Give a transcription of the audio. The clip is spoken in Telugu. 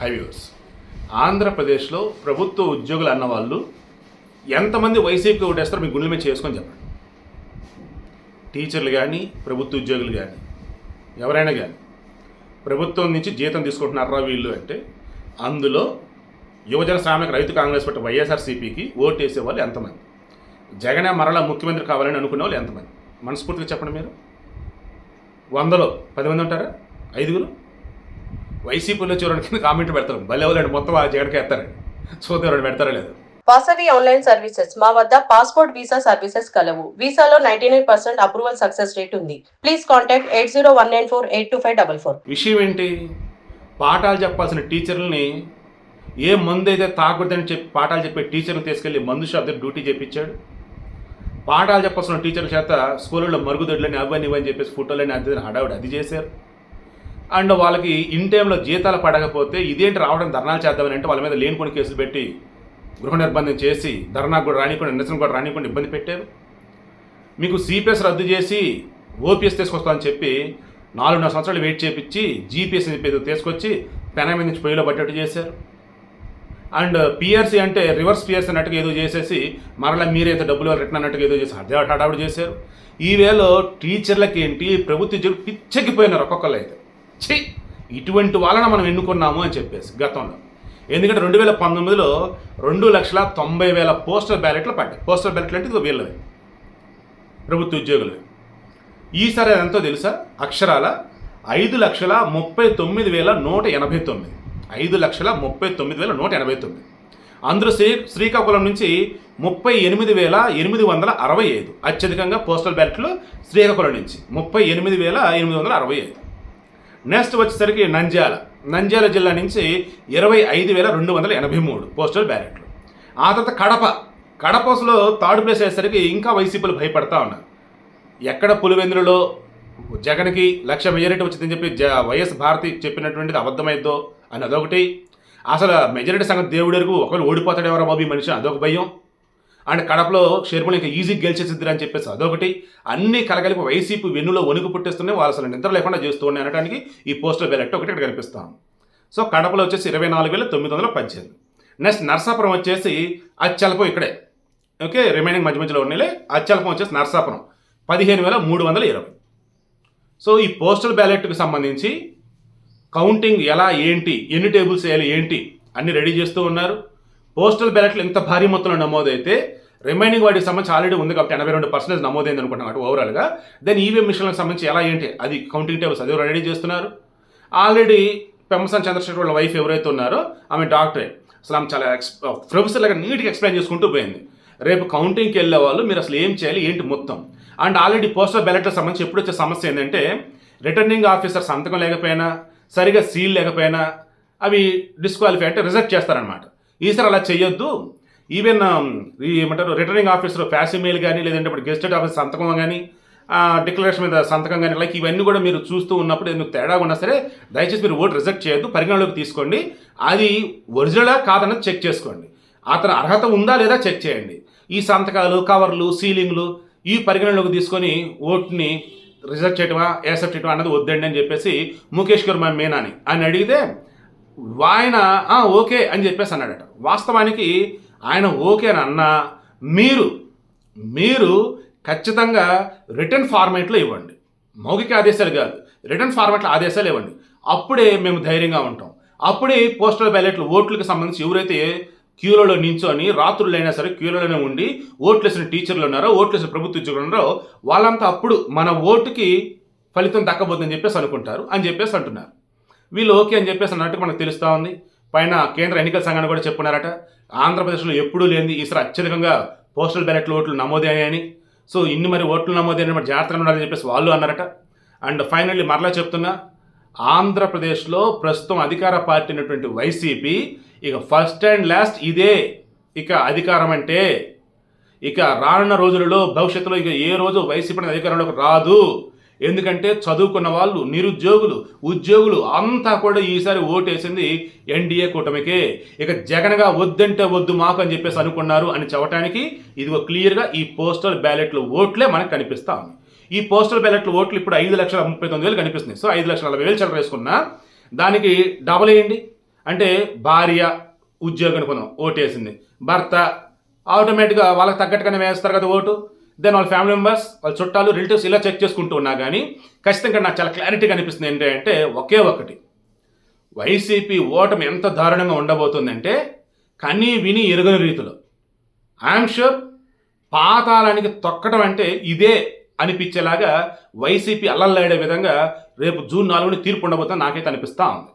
హైవ్యూస్ ఆంధ్రప్రదేశ్లో ప్రభుత్వ ఉద్యోగులు అన్న వాళ్ళు ఎంతమంది వైసీపీకి ఓటేస్తారో మీ గుండెల మీద చేసుకొని చెప్పండి. టీచర్లు కానీ ప్రభుత్వ ఉద్యోగులు కానీ ఎవరైనా కానీ ప్రభుత్వం నుంచి జీతం తీసుకుంటున్నారా వీళ్ళు అంటే అందులో యువజన శ్రామిక రైతు కాంగ్రెస్ పార్టీ వైఎస్ఆర్సీపీకి ఓటు వేసే వాళ్ళు ఎంతమంది, జగనే మరలా ముఖ్యమంత్రి కావాలని అనుకునే వాళ్ళు ఎంతమంది? మనస్ఫూర్తిగా చెప్పండి. మీరు 100లో 10 మంది ఉంటారా? 5గురు వైసీపీలో చూడడానికి కింద కామెంట్ పెడతారు, భలే వాళ్ళండి మొత్తం ఆ జగన్కి వేస్తారండి, చూద్దాం పెడతారా లేదు. వాసవి ఆన్లైన్ సర్వీసెస్ మా వద్ద పాస్పోర్ట్ వీసా సర్వీసెస్ కలవు. వీసాలో 99% అప్రూవల్ సక్సెస్ రేట్ ఉంది. Please contact 8019482544. విషయం ఏంటి? పాఠాలు చెప్పాల్సిన టీచర్లని ఏ మందు అయితే తాగకూడదని చెప్పి పాఠాలు చెప్పే టీచర్లు తీసుకెళ్ళి మందు షాప్ దగ్గర డ్యూటీ చేయించాడు. పాఠాలు చెప్పాల్సిన టీచర్ల చేత స్కూళ్ళలో మరుగుదొడ్లని అవన్నీ ఇవని చెప్పేసి ఫోటోలని అది హడావుడి అది చేశారు. అండ్ వాళ్ళకి ఇన్ టైంలో జీతాలు పడకపోతే ఇదేంటి రావడం ధర్నాలు చేద్దామని అంటే వాళ్ళ మీద లేనిపోని కేసులు పెట్టి గృహ నిర్బంధం చేసి ధర్నాకు కూడా రానికుండా నిరసన కూడా రానికుండా ఇబ్బంది పెట్టారు. మీకు సిపిఎస్ రద్దు చేసి ఓపీఎస్ తీసుకొస్తామని చెప్పి 4.5 సంవత్సరాలు వెయిట్ చేయించి జీపీఎస్ చెప్పి తీసుకొచ్చి పెన మీద నుంచి పొయ్యిలో పట్టేట్టు చేశారు. అండ్ పిఆర్సీ అంటే రివర్స్ పిఆర్సీ అన్నట్టుగా ఏదో చేసేసి మరలా మీరైతే డబ్బులు రిటర్న్ అన్నట్టుగా ఏదో చేసి హడావుడి చేశారు. ఈ వేళలో టీచర్లకి ఏంటి ప్రభుత్వ ఉద్యోగులు పిచ్చెక్కిపోయినారు ఒక్కొక్కళ్ళు అయితే. ఇటువంటి వాళ్ళని మనం ఎన్నుకున్నాము అని చెప్పేసి గతంలో. ఎందుకంటే 2019లో 2,90,000 పోస్టల్ బ్యాలెట్లు పడ్డాయి. పోస్టల్ బ్యాలెట్లు అంటే ఇది వీళ్ళవి ప్రభుత్వ ఉద్యోగులు. ఈసారి ఎంతో తెలుసా? అక్షరాల 5,39,189. 5,39,189. అందులో శ్రీకాకుళం నుంచి 38,865 అత్యధికంగా పోస్టల్ బ్యాలెట్లు శ్రీకాకుళం నుంచి 38,865. నెక్స్ట్ వచ్చేసరికి నంద్యాల జిల్లా నుంచి 25,283 పోస్టల్ బ్యాలెట్లు. ఆ తర్వాత కడపలో థర్డ్ ప్లేస్ అయ్యేసరికి ఇంకా వైసీపీలు భయపడతా ఉన్నారు. ఎక్కడ పులివెందులలో జగన్కి 1,00,000 మెజారిటీ వచ్చిందని చెప్పి వైఎస్ భారతి చెప్పినటువంటిది అబద్ధమైద్దో అని అదొకటి. అసలు మెజారిటీ సంగతి దేవుడి వరకు ఒకవేళ ఓడిపోతాడు ఎవరో బాబు ఈ మనిషి అదొక భయం. అండ్ కడపలో షేర్మూల్ ఇంకా ఈజీ గెలిచేసిద్దిరా అని చెప్పేసి అదొకటి. అన్నీ కలగలిపి వైసీపీ వెన్నులో వణుకు పుట్టిస్తున్నాయి. వాళ్ళు అసలు నిద్ర లేకుండా చేస్తూ ఉన్నాయి అనడానికి ఈ పోస్టల్ బ్యాలెట్ ఒకటి ఇక్కడ కనిపిస్తాం. సో కడపలో వచ్చేసి 24,918. నెక్స్ట్ నర్సాపురం వచ్చేసి అచ్చలపం ఇక్కడే ఓకే, రిమైనింగ్ మధ్యలో ఉన్నాయి. అచ్చలపం వచ్చేసి నర్సాపురం 15,320. సో ఈ పోస్టల్ బ్యాలెట్కి సంబంధించి కౌంటింగ్ ఎలా ఏంటి, ఎన్ని టేబుల్స్ వేయాలి ఏంటి అన్నీ రెడీ చేస్తూ ఉన్నారు. పోస్టల్ బ్యాలెట్లు ఎంత భారీ మొత్తంలో నమోదైతే రిమైనింగ్ వాటికి సంబంధించి ఆల్రెడీ ఉంది కాబట్టి 82% నమోదైంది అనుకుంటున్నాం అటు ఓవరాల్గా. దెన్ ఈవీఎం మిషన్లకు సంబంధించి ఎలా ఏంటి అది కౌంటింగ్ టేబుల్స్ అది రెడీ చేస్తున్నారు. ఆల్రెడీ పెమ్మసాని చంద్రశేఖర్ వాళ్ళ వైఫ్ ఎవరైతే ఉన్నారో ఆమె డాక్టరే, అసలు ఆమె చాలా ప్రొఫెసర్ లాగా నీట్గా ఎక్స్ప్లెయిన్ చేసుకుంటూ పోయింది. రేపు కౌంటింగ్కి వెళ్ళే వాళ్ళు మీరు అసలు ఏం చేయాలి ఏంటి మొత్తం. అండ్ ఆల్రెడీ పోస్టల్ బ్యాలెట్లకు సంబంధించి ఎప్పుడు వచ్చే సమస్య ఏంటంటే రిటర్నింగ్ ఆఫీసర్ సంతకం లేకపోయినా సరిగా సీల్ లేకపోయినా అవి డిస్క్వాలిఫై అంటే రిజెక్ట్ చేస్తారనమాట. ఈసారి అలా చేయొద్దు. ఈవెన్ ఏమంటారు రిటర్నింగ్ ఆఫీసర్ ఫ్యాసిమెయిల్ కానీ లేదంటే ఇప్పుడు గెస్టెడ్ ఆఫీసర్ సంతకం కానీ డిక్లరేషన్ మీద సంతకం కానీ లైక్ ఇవన్నీ కూడా మీరు చూస్తూ ఉన్నప్పుడు ఎందుకు తేడా ఉన్నా సరే దయచేసి మీరు ఓటు రిజెక్ట్ చేయొద్దు, పరిగణలోకి తీసుకోండి. అది ఒరిజినలా కాదన్నది చెక్ చేసుకోండి. అతను అర్హత ఉందా లేదా చెక్ చేయండి. ఈ సంతకాలు కవర్లు సీలింగ్లు ఈ పరిగణలోకి తీసుకొని ఓటుని రిజెక్ట్ చేయటమా యాక్సెప్ట్ చేయటమా అన్నది వద్దండి అని చెప్పేసి ముఖేష్ కుమార్ మీనాని అని అడిగితే ఆయన ఓకే అని చెప్పేసి అన్నాడట. వాస్తవానికి ఆయన ఓకే అని అన్నా మీరు ఖచ్చితంగా రిటర్న్ ఫార్మేట్లో ఇవ్వండి, మౌఖిక ఆదేశాలు కాదు, రిటర్న్ ఫార్మేట్లో ఆదేశాలు ఇవ్వండి. అప్పుడే మేము ధైర్యంగా ఉంటాం. అప్పుడే పోస్టల్ బ్యాలెట్లు ఓట్లకు సంబంధించి ఎవరైతే క్యూలలో నించొని రాత్రులైనా సరే క్యూలలోనే ఉండి ఓట్లు వేసిన టీచర్లు ఉన్నారో ఓట్లు వేసిన ప్రభుత్వ ఉద్యోగులు ఉన్నారో వాళ్ళంతా అప్పుడు మన ఓటుకి ఫలితం దక్కబోతుందని చెప్పేసి అనుకుంటారు అని చెప్పేసి అంటున్నారు. వీళ్ళు ఓకే అని చెప్పేసి అన్నట్టు మనకు తెలుస్తూ ఉంది. పైన కేంద్ర ఎన్నికల సంఘాన్ని కూడా చెప్పుకున్నారట ఆంధ్రప్రదేశ్లో ఎప్పుడూ లేనిది ఈసారి అత్యధికంగా పోస్టల్ బ్యాలెట్లు ఓట్లు నమోదయ్యాయని. సో ఇన్ని మరి ఓట్లు నమోదైన మరి జాగ్రత్తగా ఉండాలని చెప్పేసి వాళ్ళు అన్నారట. అండ్ ఫైనల్లీ మరలా చెప్తున్నా, ఆంధ్రప్రదేశ్లో ప్రస్తుతం అధికార పార్టీ అయినటువంటి వైసీపీ ఇక ఫస్ట్ అండ్ లాస్ట్ ఇదే ఇక అధికారం అంటే. ఇక రానున్న రోజులలో భవిష్యత్తులో ఇక ఏ రోజు వైసీపీ అధికారంలోకి రాదు. ఎందుకంటే చదువుకున్న వాళ్ళు నిరుద్యోగులు ఉద్యోగులు అంతా కూడా ఈసారి ఓటేసింది ఎన్డీఏ కూటమికే. ఇక జగన్గా వద్దంటే వద్దు మాకు అని చెప్పేసి అనుకున్నారు అని చెప్పడానికి ఇదిగో క్లియర్గా ఈ పోస్టల్ బ్యాలెట్లు ఓట్లే మనకు కనిపిస్తా ఉంది. ఈ పోస్టల్ బ్యాలెట్లు ఓట్లు ఇప్పుడు 5,39,000 కనిపిస్తుంది. సో 5,40,000 చిల్లర వేసుకున్నా దానికి డబల్ వేయండి. అంటే భార్య ఉద్యోగం అనుకుందాం ఓటేసింది, భర్త ఆటోమేటిక్గా వాళ్ళకి తగ్గట్టుగానే వేస్తారు కదా ఓటు. దెన్ వాళ్ళ ఫ్యామిలీ మెంబర్స్, వాళ్ళ చుట్టాలు, రిలేటివ్స్ ఇలా చెక్ చేసుకుంటూ ఉన్నా కానీ ఖచ్చితంగా నాకు చాలా క్లారిటీగా అనిపిస్తుంది ఏంటంటే ఒకే ఒకటి, వైసీపీ ఓటమి ఎంత దారుణంగా ఉండబోతుందంటే కనీ విని ఎరుగని రీతిలో. ఐఎమ్ షూర్ పాతాళానికి తొక్కడం అంటే ఇదే అనిపించేలాగా వైసీపీ అల్లల్లాడే విధంగా రేపు జూన్ 4న తీర్పు ఉండబోతుందని నాకైతే అనిపిస్తూ ఉంది.